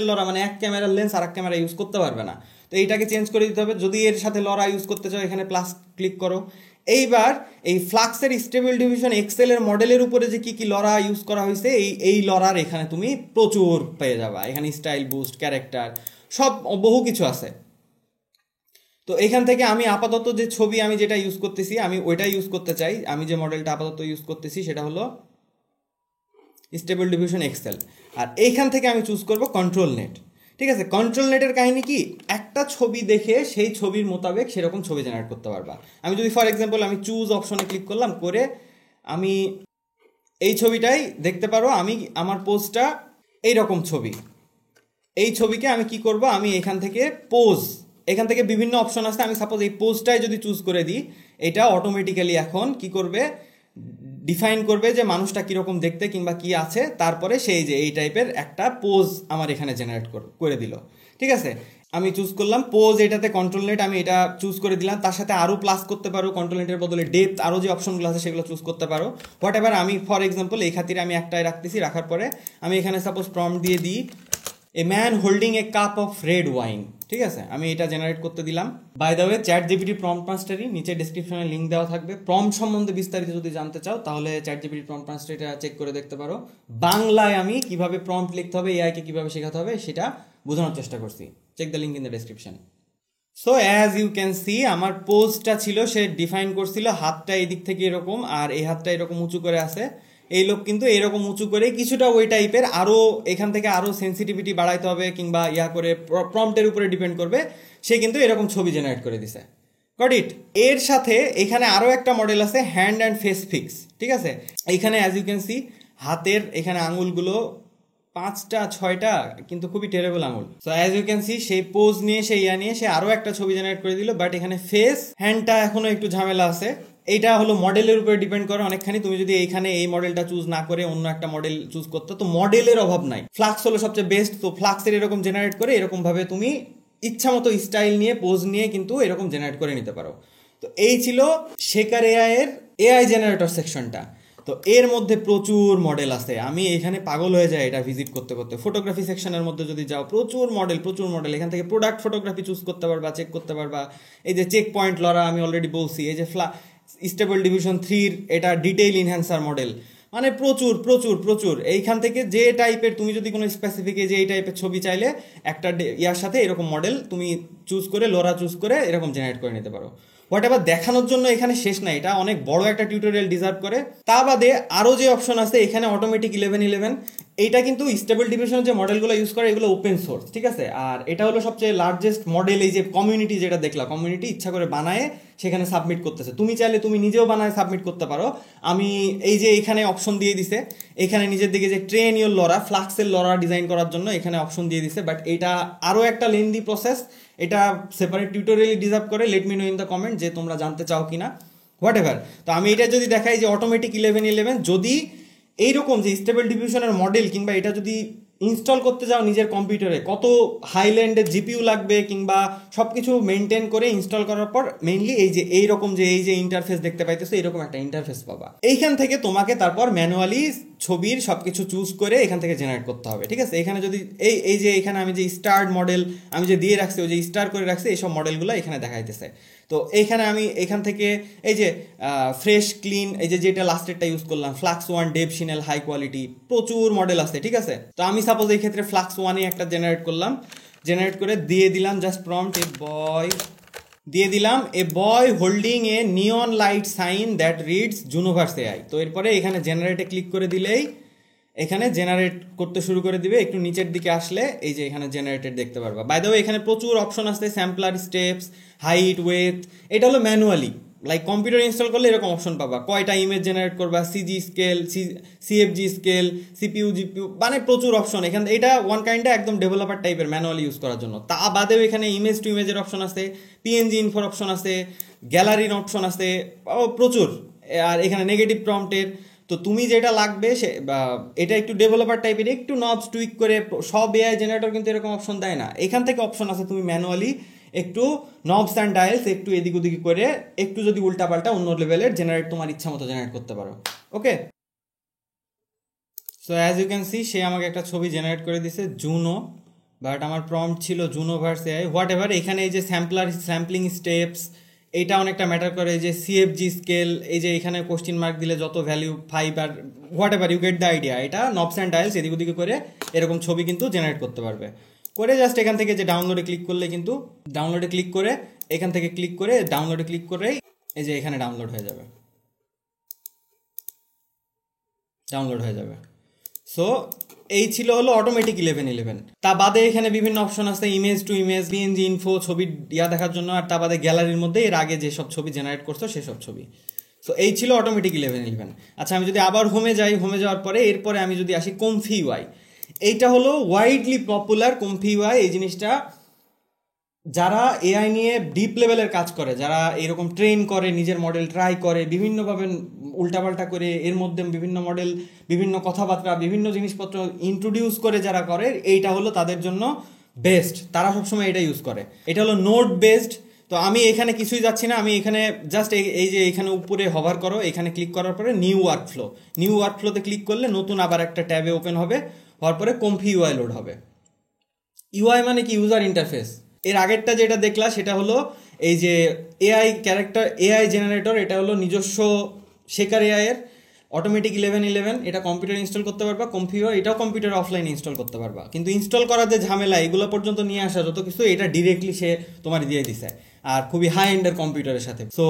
লরা মানে এক ক্যামেরার লেন্স আর এক ক্যামেরা ইউজ করতে পারবে না। তো এইটাকে চেঞ্জ করে দিতে হবে। যদি এর সাথে লরা ইউজ করতে চাও এখানে প্লাস ক্লিক করো। এইবার এই ফ্লাক্সের স্টেবল ডিভিশন এক্সেল এর মডেলের উপরে যে কি লরা ইউজ করা হয়েছে, এই লরার এখানে তুমি প্রচুর পেয়ে যাবা। এখানে স্টাইল বুস্ট, ক্যারেক্টার, সব বহু কিছু আছে। তো এখান থেকে আমি আপাতত যে ছবি আমি যেটা ইউজ করতেছি আমি ওইটা ইউজ করতে চাই। আমি যে মডেলটা আপাতত ইউজ করতেছি সেটা হলো স্টেবল ডিভিশন এক্সেল। আর এইখান থেকে আমি চুজ করব কন্ট্রোল নেট। ঠিক আছে, কন্ট্রোল নেটের কাহিনী কি, একটা ছবি দেখে সেই ছবির মোতাবেক সেরকম ছবি জেনারেট করতে পারবা। আমি যদি ফর এক্সাম্পল আমি চুজ অপশনে ক্লিক করলাম, করে আমি এই ছবিটাই দেখতে পারো, আমি আমার পোজটা এইরকম ছবি, এই ছবিকে আমি কি করব, আমি এখান থেকে বিভিন্ন অপশন আছে। আমি সাপোজ এই পোজটাই যদি চুজ করে দিই, এটা অটোমেটিক্যালি এখন কি করবে, ডিফাইন করবে যে মানুষটা কীরকম দেখতে কিংবা কি আছে, তারপরে সেই যে এই টাইপের একটা পোজ আমার এখানে জেনারেট করে দিল। ঠিক আছে, আমি চুজ করলাম পোজ, এটাতে কন্ট্রোল নেট আমি এটা চুজ করে দিলাম। তার সাথে আরও প্লাস করতে পারো, কন্ট্রোল নেটের বদলে ডেপথ, আরও যে অপশনগুলো আছে সেগুলো চুজ করতে পারো। হোয়াট এভার, আমি ফর এক্সাম্পল এই খাতিরে আমি একটাই রাখতেছি। রাখার পরে আমি এখানে সাপোজ প্রম্পট দিয়ে দিই a man holding a cup of red wine. ঠিক আছে, আমি এটা জেনারেট করতে দিলাম। By the way, ChatGPT prompt mastery নিচে ডেসক্রিপশনে লিঙ্ক দেওয়া থাকবে। প্রম্পট সম্বন্ধে বিস্তারিত যদি জানতে চাও তাহলে ChatGPT প্রম্পট মাস্টারিটা চেক করে দেখতে পারো। বাংলায় আমি কিভাবে প্রম্পট লিখতে হবে, এআইকে কিভাবে শেখাতে হবে সেটা বোঝানোর চেষ্টা করছি। Check the link in the description. So as you can see আমার পোজটা ছিল, সে ডিফাইন করছিল হাতটা এই দিক থেকে এরকম আর এই হাতটা এরকম উঁচু করে আছে। এই লোক কিন্তু এরকম উঁচু করে কিছুটা ওই টাইপের, আরও এখান থেকে আরও সেন্সিটিভিটি বাড়াইতে হবে কিংবা করে প্রম্পটের উপরে ডিপেন্ড করবে, সে কিন্তু এরকম ছবি জেনারেট করে দিছে। Got it. এর সাথে এখানে আরও একটা মডেল আছে হ্যান্ড অ্যান্ড ফেস ফিক্স। ঠিক আছে, এইখানে অ্যাজ ইউ ক্যান সি হাতের এখানে আঙুলগুলো 5টা 6টা কিন্তু খুবই টেরেবল আঙুল। So as you can see সেই পোজ নিয়ে সে আরও একটা ছবি জেনারেট করে দিল, বাট এখানে ফেস হ্যান্ডটা এখনো একটু ঝামেলা আছে। এইটা হলো মডেলের উপরে ডিপেন্ড করে অনেকখানি। তুমি যদি এইখানে এই মডেলটা চুজ না করে অন্য একটা মডেল চুজ করতে, তো মডেলের অভাব নাই, ফ্লাক্স হলো সবচেয়ে বেস্ট। তো ফ্লাক্সের এরকম জেনারেট করে এরকম ভাবে তুমি ইচ্ছা মতো স্টাইল নিয়ে পোজ নিয়ে কিন্তু এরকম জেনারেট করে নিতে পারো। তো এই ছিল শেকার এআই জেনারেটর সেকশনটা। তো এর মধ্যে প্রচুর মডেল আছে, আমি এখানে পাগল হয়ে যাই এটা ভিজিট করতে করতে। ফটোগ্রাফি সেকশনের মধ্যে যদি যাও প্রচুর মডেল, এখান থেকে প্রোডাক্ট ফটোগ্রাফি চুজ করতে পারবা, চেক করতে পারবা। এই যে চেক পয়েন্ট লরা আমি অলরেডি বলছি, এই যে স্টেবল ডিভিশন 3 এটা ডিটেইল ইনহ্যান্সার মডেল, মানে প্রচুর। এইখান থেকে যে টাইপের তুমি যদি কোনো স্পেসিফিক যে এই টাইপের ছবি চাইলে একটা ইয়ার সাথে এরকম মডেল তুমি চুজ করে লোরা চুজ করে এরকম জেনারেট করে নিতে পারো। হোয়াট এভার, দেখানোর জন্য এখানে শেষ নাই, এটা অনেক বড় একটা টিউটোরিয়াল ডিজার্ভ করে। তা বাদে আরও যে অপশন আছে এখানে অটোমেটিক 1111, এইটা কিন্তু স্টেবল ডিভিশনের যে মডেলগুলো ইউজ করে এগুলো ওপেন সোর্স। ঠিক আছে, আর এটা হলো সবচেয়ে লার্জেস্ট মডেল। এই যে কমিউনিটি যেটা দেখলাম, কমিউনিটি ইচ্ছা করে বানায় সেখানে সাবমিট করতেছে। তুমি চাইলে তুমি নিজেও বানায় সাবমিট করতে পারো। আমি এই যে এখানে অপশন দিয়ে দিছে, এখানে নিজের দিকে যে ট্রেন ইওর লরা, ফ্লাক্সের লরা ডিজাইন করার জন্য এখানে অপশন দিয়ে দিছে, বাট এটা আরও একটা লেন্দি প্রসেস, এটা সেপারেট টিউটোরিয়ালি ডিজার্ভ করে। Let me no in the comment যে তোমরা জানতে চাও কিনা। হোয়াট এভার, তো আমি এটা যদি দেখাই যে অটোমেটিক 1111, যদি এইরকম যে স্টেবল ডিভিশনের মডেল কিংবা এটা যদি ইনস্টল করতে যাও নিজের কম্পিউটারে, কত হাইল্যান্ডের জিপিইউ লাগবে কিংবা সব কিছু মেনটেন করে ইনস্টল করার পর মেইনলি এই যে ইন্টারফেস দেখতে পাইতেছো, এরকম একটা ইন্টারফেস পাবা। এইখান থেকে তোমাকে তারপর ম্যানুয়ালি ছবির সবকিছু চুজ করে এখান থেকে জেনারেট করতে হবে, ঠিক আছে। এখানে যদি এই যে এখানে আমি যে স্টার্ড মডেল আমি যে দিয়ে রাখছি, ওই যে স্টার করে রাখছি, এইসব মডেলগুলো এখানে দেখাইতেছে। তো এইখানে আমি এখান থেকে এই যে ফ্রেশ ক্লিন, এই যে যেটা লাস্টেরটা ইউজ করলাম, Flux one, Dev Schnell, high quality, প্রচুর মডেল আছে, ঠিক আছে। তো আমি সাপোজ এই ক্ষেত্রে ফ্লাক্স ওয়ানে একটা জেনারেট করলাম, জেনারেট করে দিয়ে দিলাম জাস্ট প্রম্পট এ বয়, দিয়ে দিলাম a boy holding a neon light sign that reads Junoverse AI. তো এরপরে এখানে জেনারেটে ক্লিক করে দিলেই এখানে জেনারেট করতে শুরু করে দিবে। একটু নিচের দিকে আসলে এই যে এখানে জেনারেটেড দেখতে পারবা। বাই দ্য ওয়ে এখানে প্রচুর অপশন আছে, স্যাম্পলার, স্টেপস, হাইট, ওয়েথ। এটা হলো ম্যানুয়ালি, লাইক কম্পিউটার ইনস্টল করলে এরকম অপশন পাবা, কয়টা ইমেজ জেনারেট করবা, CG scale, সিএফজি scale, CPU, GPU, মানে প্রচুর অপশন এখানে। এটা ওয়ান কাইন্ডে একদম ডেভেলপার টাইপের ম্যানুয়ালি ইউজ করার জন্য। তা বাদেও এখানে ইমেজ টু ইমেজের অপশন আছে, পিএনজি ইনফোর অপশন আছে, গ্যালারির অপশন আছে, প্রচুর। আর এখানে নেগেটিভ প্রম্পটের। তো তুমি যেটা লাগবে সে এটা একটু ডেভেলপার টাইপের, একটু নবস টুইক করে, সব এআই জেনারেটর কিন্তু এরকম অপশন দেয় না। এখান থেকে অপশন আছে, তুমি ম্যানুয়ালি একটু নবস অ্যান্ড ডায়ালস একটু এদিক ওদিক করে একটু যদি উল্টাপাল্টা অন্য লেভেলের জেনারেট তোমার ইচ্ছা মতো জেনারেট করতে পারো। Okay, so as you can see সে আমাকে একটা ছবি জেনারেট করে দিছে, জুনো, বাট আমার প্রম্পট ছিল জুনোভার্স এআই, হোয়াট এভার। এখানে এই যে স্যাম্পলিং স্টেপস, এইটা অনেকটা ম্যাটার করে, যে সিএফজি স্কেল, এই যে এখানে কোশ্চিন মার্ক দিলে যত ভ্যালিউ 5 আর whatever, you get the idea. এটা নবস অ্যান্ড ডায়ালস এদিক ওদিকে করে এরকম ছবি কিন্তু জেনারেট করতে পারবে। করে জাস্ট এখান থেকে যে ডাউনলোডে ক্লিক করলে কিন্তু ডাউনলোডে ক্লিক করে এখান থেকে ক্লিক করে ডাউনলোডে ক্লিক করেই এই যে এখানে ডাউনলোড হয়ে যাবে, ডাউনলোড হয়ে যাবে। সো এই ছিল হলো অটোমেটিক 1111। তা বাদে এখানে বিভিন্ন অপশন আছে, image to image, PNG info, ছবির দেখার জন্য। আর তা বাদে গ্যালারির মধ্যে এর আগে যেসব ছবি জেনারেট করছো সেসব ছবি। সো এই ছিল অটোমেটিক 1111। আচ্ছা, আমি যদি আবার হোমে যাই, হোমে যাওয়ার পরে এরপরে আমি যদি আসি কমফি ইউআই, এইটা হলো ওয়াইডলি পপুলার কমফি ইউআই। এই জিনিসটা যারা এআই নিয়ে ডিপ লেভেলের কাজ করে, যারা এরকম ট্রেন করে, নিজের মডেল ট্রাই করে, বিভিন্নভাবে উল্টাপাল্টা করে এর মধ্যে বিভিন্ন মডেল, বিভিন্ন কথাবার্তা, বিভিন্ন জিনিসপত্র ইন্ট্রোডিউস করে যারা করে, এইটা হলো তাদের জন্য বেস্ট। তারা সবসময় এটা ইউজ করে। এটা হলো নোট বেসড। তো আমি এখানে কিছুই যাচ্ছি না, আমি এখানে জাস্ট এই যে এখানে উপরে হভার করো, এখানে ক্লিক করার পরে নিউ ওয়ার্কফ্লো, নিউ ওয়ার্কফ্লোতে ক্লিক করলে নতুন আবার একটা ট্যাবে ওপেন হবে, হওয়ার পরে কমফি ইউআই লোড হবে। ইউআই মানে কি? User interface. এর আগেরটা যেটা দেখলা সেটা হলো এই যে এআই ক্যারেক্টার, এআই জেনারেটর, এটা হলো নিজস্ব শেখার এআই এর অটোমেটিক 1111। এটা কম্পিউটার ইনস্টল করতে পারবা, কম্পিউটার, এটাও কম্পিউটার অফলাইন ইনস্টল করতে পারবা। কিন্তু ইনস্টল করার যে ঝামেলা, এগুলো পর্যন্ত নিয়ে আসা যত কিছু, এটা ডিরেক্টলি সে তোমার দিয়ে দিছে, আর খুবই হাই এন্ডের কম্পিউটারের সাথে। সো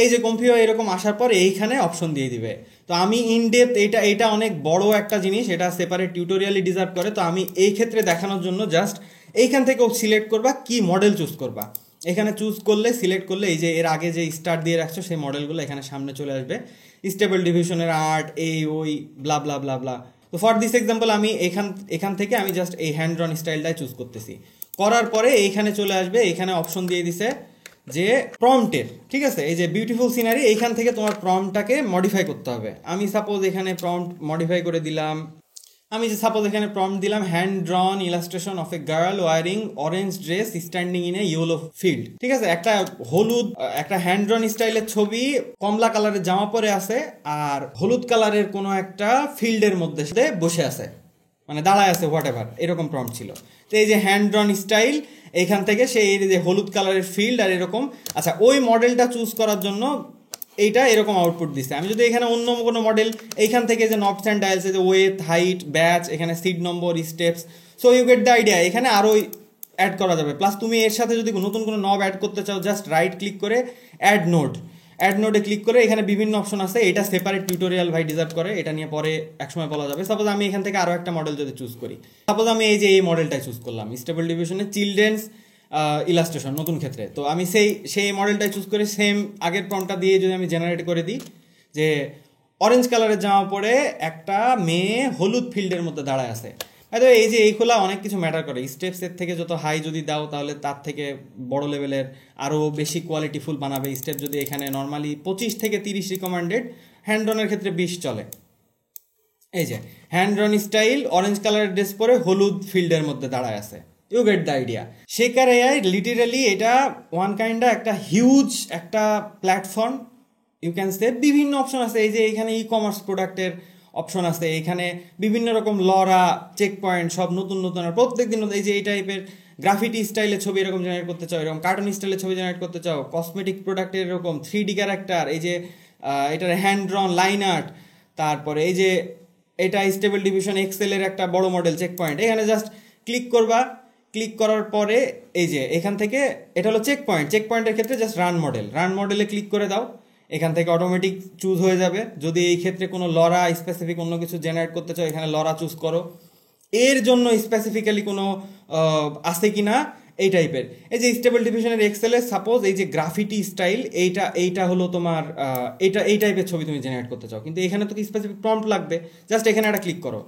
এই যে কম্পিউটার এরকম আসার পর এইখানে অপশন দিয়ে দিবে। তো আমি ইনডেপথ, এটা অনেক বড় একটা জিনিস, এটা সেপারেট টিউটোরিয়ালি ডিজার্ভ করে। তো আমি এই ক্ষেত্রে দেখানোর জন্য জাস্ট এইখান থেকেও সিলেক্ট করবা কি মডেল চুজ করবা। এখানে চুজ করলে, সিলেক্ট করলে এই যে এর আগে যে স্টার দিয়ে রাখছো সেই মডেলগুলো এখানে সামনে চলে আসবে। স্টেবল ডিভিশনের আর্ট, এই ওই ব্লা ব্লা ব্লা ব্লা। তো ফর দিস এক্সাম্পল আমি এখান থেকে আমি জাস্ট এই হ্যান্ড ড্রন স্টাইলটাই চুজ করতেছি। করার পরে এইখানে চলে আসবে, এইখানে অপশন দিয়ে দিছে যে প্রম্পটের, ঠিক আছে। এই যে বিউটিফুল সিনারি, এইখান থেকে তোমার প্রম্পটটাকে মডিফাই করতে হবে। আমি সাপোজ এখানে প্রম্পট মডিফাই করে দিলাম, আমি যে সাপোজ এখানে প্রম্পট দিলাম hand drawn illustration of a girl wearing orange dress standing in a yellow field, ঠিক আছে। একটা হলুদ, একটা হ্যান্ড ড্রন স্টাইলের ছবি, কমলা কালারের জামা পরে আছে, আর হলুদ কালারের কোনো একটা ফিল্ডের মধ্যে সে বসে আছে, মানে দাঁড়ায় আছে, হোয়াট এভার, এরকম প্রম্পট ছিল। তো এই যে হ্যান্ড ড্রন স্টাইল, এইখান থেকে সেই যে হলুদ কালারের ফিল্ড আর এরকম। আচ্ছা, ওই মডেলটা চুজ করার জন্য এইটা এরকম আউটপুট দিচ্ছে। আমি যদি এখানে অন্য কোনো মডেল, এইখান থেকে যে নবস অ্যান্ড ডায়ালস, যে ওয়েথ, হাইট, ব্যাচ, এখানে seed number, steps, so you get the idea, এখানে আরও অ্যাড করা যাবে। প্লাস তুমি এর সাথে যদি নতুন কোনো নব অ্যাড করতে চাও, জাস্ট রাইট ক্লিক করে অ্যাড নোড, অ্যাড নোডে ক্লিক করে এখানে বিভিন্ন অপশন আছে। এটা সেপারেট টিউটোরিয়াল ভাই ডিজার্ভ করে, এটা নিয়ে পরে একসময় বলা যাবে। সাপোজ আমি এখান থেকে আরও একটা মডেল যদি চুজ করি, সাপোজ আমি এই যে এই মডেলটাই চুজ করলাম, স্টেবল ডিভিশনে চিলড্রেন্স ইলাস্ট্রেশন, নতুন ক্ষেত্রে। তো আমি সেই মডেলটাই চুজ করে সেম আগের প্রম্পটটা দিয়ে যদি আমি জেনারেট করে দিই যে অরেঞ্জ কালারের জামা পরে একটা মেয়ে হলুদ ফিল্ডের মধ্যে দাঁড়ায় আছে। হয়তো এই যে এইগুলা অনেক কিছু ম্যাটার করে। স্টেপসের থেকে যত হাই যদি দাও তাহলে তার থেকে বড় লেভেলের আরও বেশি কোয়ালিটিফুল বানাবে। স্টেপ যদি এখানে নর্মালি 25 থেকে 30 রিকমেন্ডেড, হ্যান্ড ড্রনের ক্ষেত্রে 20 চলে। এই যে হ্যান্ড ড্রন স্টাইল, অরেঞ্জ কালারের ড্রেস পরে হলুদ ফিল্ডের মধ্যে দাঁড়ায় আছে, ইউ গেট দ্য আইডিয়া। শেখার এআই লিটারালি এটা ওয়ান কাইন্ডা একটা হিউজ একটা প্ল্যাটফর্ম, ইউ ক্যান সে। বিভিন্ন অপশন আছে, এই যে এখানে ই কমার্স প্রোডাক্টের অপশন আছে, এখানে বিভিন্ন রকম লরা, চেক পয়েন্ট সব নতুন নতুন, আর প্রত্যেকদিন এই যে এই টাইপের গ্রাফিটি স্টাইলের ছবি এরকম জেনারেট করতে চাও, এরকম কার্টুন স্টাইলের ছবি জেনারেট করতে চাও, কসমেটিক প্রোডাক্টের এরকম 3D ক্যারেক্টার, এই যে এটার হ্যান্ড ড্রন লাইন আর্ট, তারপরে এই যে এটা স্টেবল ডিভিশন এক্সেলের একটা বড় মডেল চেক পয়েন্ট, এখানে জাস্ট ক্লিক করবা। ক্লিক করার পরে এই যে এখান থেকে এটা হলো চেক পয়েন্ট, চেক পয়েন্টের ক্ষেত্রে জাস্ট রান মডেলে ক্লিক করে দাও, এখান থেকে অটোমেটিক চুজ হয়ে যাবে। যদি এই ক্ষেত্রে কোনো লরা স্পেসিফিক অন্য কিছু জেনারেট করতে চাও, এখানে লরা চুজ করো। এর জন্য স্পেসিফিক্যালি কোনো আছে কি না এই টাইপের, এই যে স্টেবল ডিভিশনের এক্সেলে সাপোজ এই যে গ্রাফিটি স্টাইল, এইটা হলো তোমার এই টাইপের ছবি তুমি জেনারেট করতে চাও, কিন্তু এখানে তো স্পেসিফিক প্রম্পট লাগবে। জাস্ট এখানে একটা ক্লিক করো,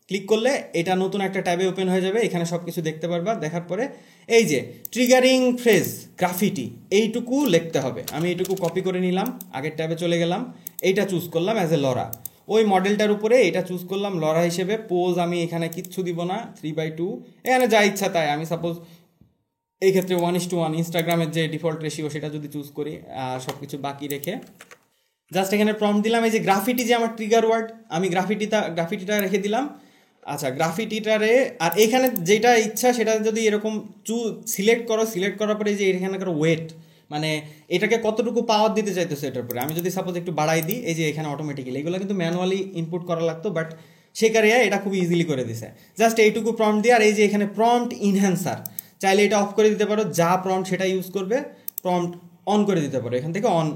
ক্লিক করলে এটা নতুন একটা ট্যাবে ওপেন হয়ে যাবে, এখানে সব কিছু দেখতে পারবা। দেখার পরে এই যে ট্রিগারিং ফ্রেজ গ্রাফিটি এইটুকু লিখতে হবে, আমি এইটুকু কপি করে নিলাম, আগের ট্যাবে চলে গেলাম, এইটা চুজ করলাম অ্যাজ এ লরা, ওই মডেলটার উপরে এটা চুজ করলাম লরা হিসেবে। পোজ আমি এখানে কিচ্ছু দিব না, 3/2, এখানে যা ইচ্ছা তাই। আমি সাপোজ এই ক্ষেত্রে 1:1 ইনস্টাগ্রামের যে ডিফল্ট রেশিও সেটা যদি চুজ করি, সব কিছু বাকি রেখে জাস্ট এখানে প্রম্পট দিলাম। এই যে গ্রাফিটি যে আমার ট্রিগার ওয়ার্ড, আমি গ্রাফিটিটা রেখে দিলাম। আচ্ছা, গ্রাফিটিটারে আর এখানে যেটা ইচ্ছা সেটা যদি এরকম সিলেক্ট করো, সিলেক্ট করার পরে যে এখানকার ওয়েট, মানে এটাকে কতটুকু পাওয়ার দিতে চাইতেছে এটার পরে। আমি যদি সাপোজ একটু বাড়াই দিই, এই যে এখানে অটোমেটিক্যালি, এগুলো কিন্তু ম্যানুয়ালি ইনপুট করা লাগতো, বাট শেখারিয়া এটা খুব ইজিলি করে দিছে। জাস্ট এইটুকু প্রম্পট দিয়ে, আর এই যে এখানে প্রম্পট ইনহ্যান্সার, চাইলে এটা অফ করে দিতে পারো, যা প্রম্পট সেটা ইউজ করবে, প্রম্পট অন করে দিতে পারো, এখান থেকে অন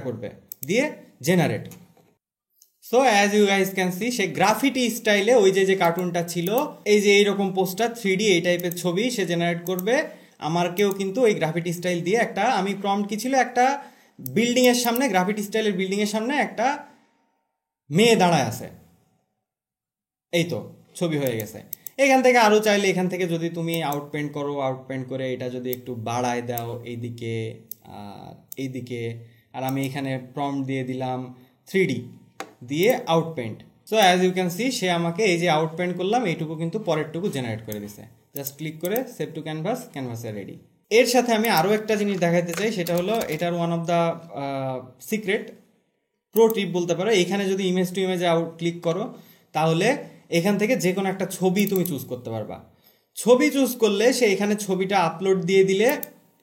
করবে, দিয়ে generate. So as you guys can see, সে গ্রাফিটি স্টাইলে ওই যে কার্টুনটা ছিল, এই যে এইরকম পোস্টার 3D এই টাইপের ছবি সে জেনারেট করবে। আমারকেও কিন্তু ওই গ্রাফিটি স্টাইল দিয়ে একটা, আমি প্রম্পট কি ছিল, একটা বিল্ডিংয়ের সামনে, গ্রাফিটি স্টাইলের বিল্ডিংয়ের সামনে একটা মেয়ে দাঁড়ায় আছে, এই তো ছবি হয়ে গেছে। এখান থেকে আরও চাইলে এখান থেকে যদি তুমি আউটপেন্ট করো, আউটপেন্ট করে এটা যদি একটু বাড়ায় দাও এইদিকে আর এইদিকে, আর আমি এখানে প্রম্পট দিয়ে দিলাম 3D দিয়ে outpaint. So as you can see, সে আমাকে এই যে আউটপেন্ট করলাম এইটুকু কিন্তু পরেরটুকু জেনারেট করে দিছে। জাস্ট ক্লিক করে সেভ টু ক্যানভাস, ক্যানভাসে রেডি। এর সাথে আমি আরও একটা জিনিস দেখাতে চাই, সেটা হলো এটার one of the secret pro tip বলতে পারো। এখানে যদি image to image out click করো, তাহলে এখান থেকে যে কোনো একটা ছবি তুমি চুজ করতে পারবা। ছবি চুজ করলে সে এখানে ছবিটা আপলোড দিয়ে দিলে,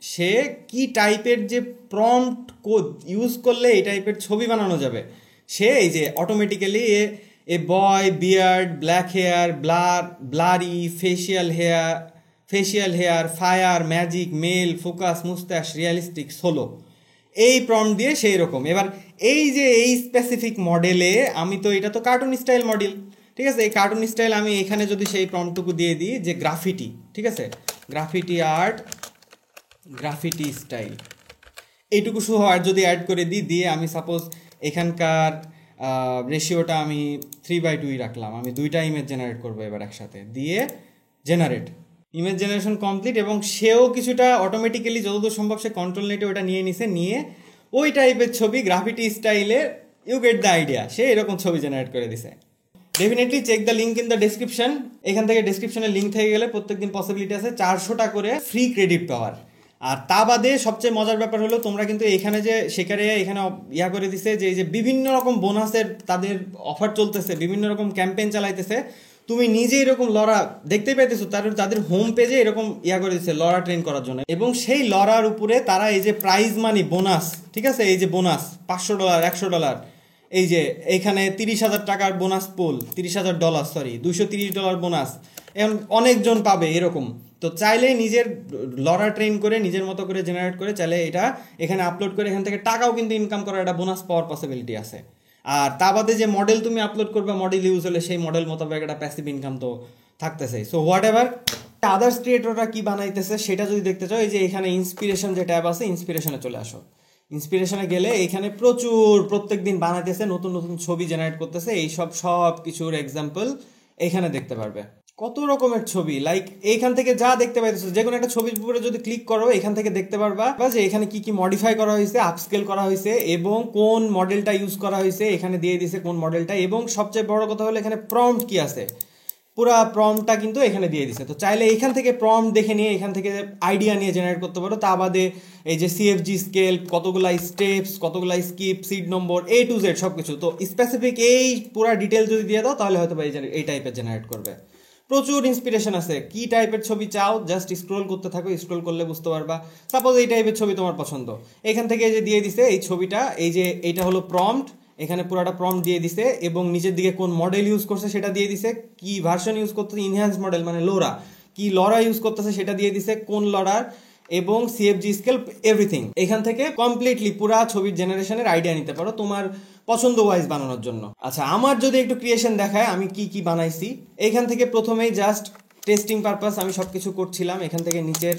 সে কি টাইপের যে প্রম্পট কোড ইউজ করলে এই টাইপের ছবি বানানো যাবে, সে এই যে automatically a boy beard, black hair, blurry, facial hair, fire, magic, male, focus, moustache, realistic, solo, এই প্রম্পট দিয়ে সেই রকম। এবার এই যে এই স্পেসিফিক মডেলে, আমি তো এটা তো কার্টুন স্টাইল মডেল, ঠিক আছে, এই কার্টুন স্টাইল আমি এখানে যদি সেই প্রম্পটটুকু দিয়ে দিই যে গ্রাফিটি, ঠিক আছে, গ্রাফিটি আর্ট, গ্রাফিটি স্টাইল, এইটুকু শুধু আর যদি অ্যাড করে দিই, দিয়ে আমি সাপোজ এখানকার রেশিওটা আমি 3/2 রাখলাম, আমি দুইটা ইমেজ জেনারেট করবো এবার একসাথে, দিয়ে জেনারেট, ইমেজ জেনারেশন কমপ্লিট। এবং সেও কিছুটা অটোমেটিক্যালি যতদূর সম্ভব সে কন্ট্রোল নেটে ওটা নিয়ে নিছে, নিয়ে ওই টাইপের ছবি গ্রাফিটি স্টাইলে, ইউ গেট দ্য আইডিয়া, সে এরকম ছবি জেনারেট করে দিছে। Definitely check the link in the description. এখান থেকে ডেসক্রিপশনের লিঙ্ক থেকে গেলে প্রত্যেকদিন পসিবিলিটি আছে 400টা করে ফ্রি ক্রেডিট পাওয়ার। আর তা বাদে সবচেয়ে মজার ব্যাপার হলো, তোমরা কিন্তু এখানে যে শেখারে এখানে করে দিছে যে এই যে বিভিন্ন রকম বোনাসের তাদের অফার চলতেছে, বিভিন্ন রকম ক্যাম্পেইন চালাইতেছে, তুমি নিজে এরকম লরা দেখতেই পাইতেছো, তাদের হোম পেজে এরকম করে দিচ্ছে লরা ট্রেন করার জন্য। এবং সেই লরার উপরে তারা এই যে প্রাইজ মানি বোনাস, ঠিক আছে, এই যে বোনাস $500, $100, এই যে এখানে 30,000 টাকার বোনাস পোল, $30,000, সরি $230 বোনাস, এখন অনেকজন পাবে এরকম। তো চাইলে নিজের লরা ট্রেন করে নিজের মতো করে জেনারেট করে চাইলে এটা এখানে আপলোড করে এখান থেকে টাকাও কিন্তু ইনকাম করার একটা বোনাস পাওয়ার পসিবিলিটি আছে। আর তা বাদে যে মডেল তুমি আপলোড করবে, মডেল ইউজ হলে সেই মডেল মোতাবেক একটা প্যাসিভ ইনকাম তো থাকতেছে। সো হোয়াট এভার আদার্স ক্রিয়েটররা কি বানাইতেছে সেটা যদি দেখতে চাও, এই যে এখানে ইন্সপিরেশন যে ট্যাব আছে, ইন্সপিরেশনে চলে আসো। ইন্সপিরেশনে গেলে এখানে প্রত্যেক দিন বানাইতেছে, নতুন নতুন ছবি জেনারেট করতেছে, এইসব সব কিছুর এক্সাম্পল এখানে দেখতে পারবে। কত রকমের ছবি, লাইক এইখান থেকে যা দেখতে পাইতেছো, যে কোনো একটা ছবির উপরে যদি ক্লিক করো এখান থেকে দেখতে পারবা যে এখানে কি কি মডিফাই করা হয়েছে, আপস্কেল করা হয়েছে, এবং কোন মডেলটা ইউজ করা হয়েছে এখানে দিয়ে দিছে কোন মডেলটা। এবং সবচেয়ে বড় কথা হলো এখানে প্রম্পট কি আছে, পুরা প্রম্পটটা কিন্তু এখানে দিয়ে দিছে। তো চাইলে এখান থেকে প্রম্পট দেখে নিয়ে এখান থেকে আইডিয়া নিয়ে জেনারেট করতে পারো। তা বাদে এই যে সিএফজি স্কেল, কতগুলা স্টেপস, কতগুলা skip, seed number, A to Z সব কিছু, তো স্পেসিফিক এই পুরা ডিটেল যদি দিয়ে দাও তাহলে হয়তো এই টাইপের জেনারেট করবে। প্রচুর ইন্সপিরেশন আছে, কি টাইপের ছবি চাও জাস্ট স্ক্রোল করতে থাকো, স্ক্রোল করলে বুঝতে পারবা। সাপোজ এই টাইপের ছবি তোমার পছন্দ, এখান থেকে যে দিয়ে দিছে এই ছবিটা, এই যে এইটা হলো প্রম্পট, এখানে পুরাটা প্রম্পট দিয়ে দিছে এবং নিচের দিকে কোন মডেল ইউজ করছে সেটা দিয়ে দিছে, কি ভার্সন ইউজ করতেছে, ইনহ্যান্স মডেল মানে লোরা, কি লরা ইউজ করতেছে সেটা দিয়ে দিছে, কোন লরার, এবং সিএফজি স্কেল, এভরিথিং। এখান থেকে কমপ্লিটলি পুরা ছবির জেনারেশনের আইডিয়া নিতে পারো তোমার পছন্দ ওয়াইজ বানানোর জন্য। আচ্ছা, আমার যদি একটু ক্রিয়েশন দেখায় আমি কি কি বানাইছি, এখান থেকে প্রথমেই জাস্ট টেস্টিং পারপাস আমি সবকিছু করছিলাম। এখান থেকে নিচের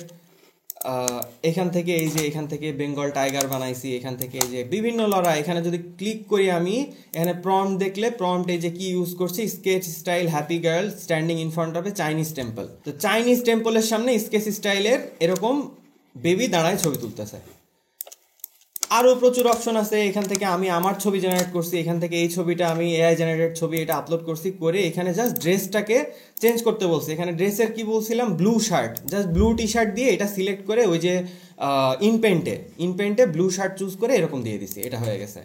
এখান থেকে এই যে এখান থেকে বেঙ্গল টাইগার বানাইছি, এখান থেকে এই যে বিভিন্ন লড়া, এখানে যদি ক্লিক করি আমি এখানে প্রম্পট দেখলে প্রম্পট এই যে কি ইউজ করছি, sketch style happy girl standing in front of A Chinese temple. তো চাইনিজ টেম্পলের সামনে স্কেচ স্টাইলের এরকম বেবি দাঁড়ায় ছবি তুলতেছে। আরও প্রচুর অপশন আছে। এখান থেকে আমি আমার ছবি জেনারেট করছি, এখান থেকে এই ছবিটা আমি এআই জেনারেটেড ছবি এটা আপলোড করছি, করে এখানে জাস্ট ড্রেসটাকে চেঞ্জ করতে বলছি। এখানে ড্রেসের কি বলছিলাম, blue shirt, just blue T shirt দিয়ে এটা সিলেক্ট করে ওই যে ইনপেন্টে ব্লু শার্ট চুজ করে এরকম দিয়ে দিছি, এটা হয়ে গেছে।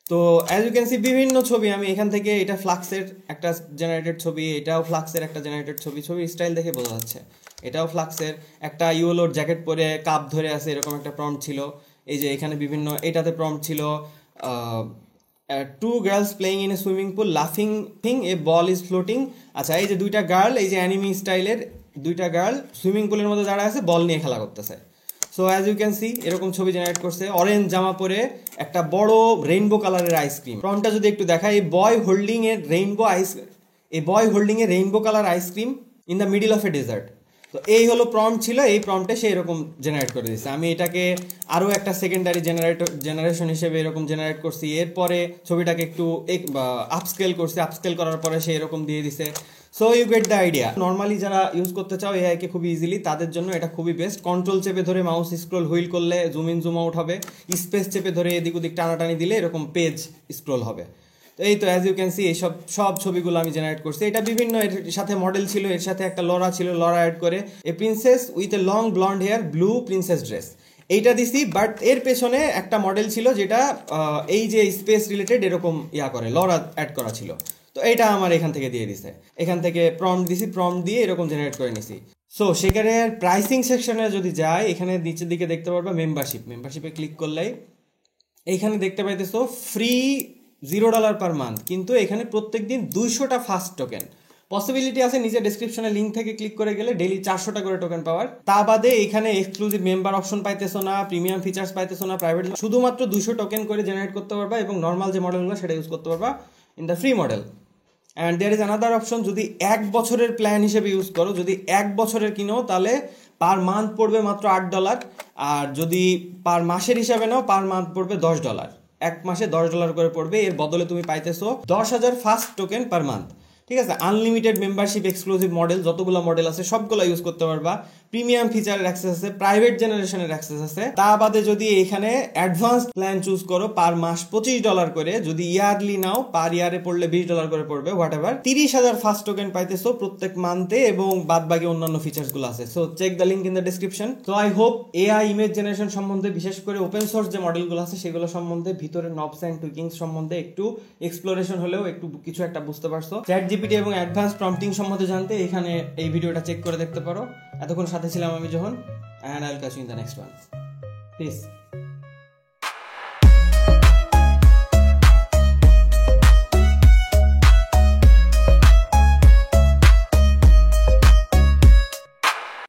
তো অ্যাজ ইউ ক্যান সি বিভিন্ন ছবি আমি এখান থেকে, এটা ফ্লাক্সের একটা জেনারেটেড ছবি, এটাও ফ্লাক্সের একটা জেনারেটেড ছবি, ছবির স্টাইল দেখে বোঝা যাচ্ছে এটাও ফ্লাক্সের। একটা ইয়েলোর জ্যাকেট পরে কাপ ধরে আছে এরকম একটা প্রম্পট ছিল। এই যে এখানে বিভিন্ন, এটাতে প্রম্পট ছিল two girls playing in a swimming pool লাফিং thing a ball is floating. আচ্ছা, এই যে দুইটা গার্ল, এই যে অ্যানিমি স্টাইলের দুইটা গার্ল সুইমিং পুলের মধ্যে দাঁড়া আছে, বল নিয়ে খেলা করতেছে। So as you can see এরকম ছবি জেনারেট করছে। অরেঞ্জ জামা পরে একটা বড় রেইনবো কালারের আইসক্রিম, প্রম্পটটা যদি একটু দেখায়, এই boy holding a rainbow colour ice cream in the middle of a desert. তো এই হলো প্রম্পট ছিল, এই প্রম্পটে সে এরকম জেনারেট করে দিচ্ছে। আমি এটাকে আরও একটা সেকেন্ডারি জেনারেশন হিসেবে এরকম জেনারেট করছি। এরপরে ছবিটাকে একটু আপস্কেল করছি, আপস্কেল করার পরে সে এরকম দিয়ে দিছে। So you get the idea. Normally যারা ইউজ করতে চাও এআইকে খুব ইজিলি, তাদের জন্য এটা খুবই বেস্ট। কন্ট্রোল চেপে ধরে মাউস স্ক্রোল হুইল করলে জুম ইন জুম আউট হবে, স্পেস চেপে ধরে এদিক ওদিক টানাটানি দিলে এরকম পেজ স্ক্রোল হবে। তো এই তো অ্যাজ ইউ ক্যান সি এই সব ছবিগুলো আমি জেনারেট করছি। এটা বিভিন্ন, এর সাথে মডেল ছিল, এর সাথে একটা লরা ছিল, লরা অ্যাড করে a princess with a long blonde hair blue princess dress, এইটা দিছি। বাট এর পেছনে একটা মডেল ছিল যেটা এই যে স্পেস রিলেটেড এরকম করে লরা অ্যাড করা ছিল। তো এটা আমার এখান থেকে দিয়ে দিছে, এখান থেকে প্রম্পট দিছি, প্রম্পট দিয়ে এরকম জেনারেট করে নিছি। সো সেখানে প্রাইসিং সেকশনে যদি যাই, এখানে নিচের দিকে দেখতে পারবা মেম্বারশিপে ক্লিক করলেই এইখানে দেখতে পাইতেছো ফ্রি $0 পার মান্থ, কিন্তু এখানে প্রত্যেক দিন 200টা ফাস্ট টোকেন পসিবিলিটি আছে। নিচে ডেসক্রিপশনে লিঙ্ক থেকে ক্লিক করে গেলে ডেইলি 400টা করে টোকেন পাওয়ার। তা বাদে এখানে এক্সক্লুসিভ মেম্বার অপশন পাইতেছো না, প্রিমিয়াম ফিচার্স পাইতেছো না, প্রাইভেট, শুধুমাত্র 200 টোকেন করে জেনারেট করতে পারবা এবং নর্মাল যে মডেলগুলো সেটা ইউজ করতে পারবা in the free model. And there is another option, যদি 1 বছরের প্ল্যান হিসেবে ইউজ করো, যদি 1 বছরের কিনো তাহলে পার মান্থ পড়বে মাত্র $8, আর যদি পার মাসের হিসাবে নাও পার মান্থ পড়বে $10, 1 মাসে $10 করে পড়বে। এর বদলে তুমি পাইতেছো 10,000 ফাস্ট টোকেন পার মান্থ, ঠিক আছে। আনলিমিটেড মেম্বারশিপ, এক্সক্লুসিভ মডেল, যতগুলো মডেল আছে সবগুলো ইউজ করতে পারবা। প্রিমিয়াম ফিচারের অ্যাক্সেস আছে, প্রাইভেট জেনারেশনের অ্যাক্সেস আছে। তা বাদে যদি এখানে অ্যাডভান্স প্ল্যান চুজ করো পার মাস $25 করে, যদি ইয়ারলি নাও পার ইয়ারে পড়লে $20 করে পড়বে, হোয়াট এভার। 30,000 ফাস্ট টোকেন পাইতেছো প্রত্যেক মান্থে এবং বাদ বাকি অন্যান্য ফিচার্স গুলো আছে। So check the link in the description. তো I hope AI image generation সম্বন্ধে, বিশেষ করে ওপেন সোর্স যে মডেলগুলো আছে সেগুলো সম্বন্ধে, ভিতরে নবস অ্যান্ড টুইকিংস সম্বন্ধে একটু এক্সপ্লোরেশন হলেও একটু কিছু একটা বুঝতে পারছো। চ্যাট জিপিটি এবং অ্যাডভান্স প্রম্পটিং সম্বন্ধে জানতে এখানে এই ভিডিওটা চেক করে দেখতে পারো। এতক্ষণ সাথে ছিলাম আমি John, and I'll catch you in the next one. Peace.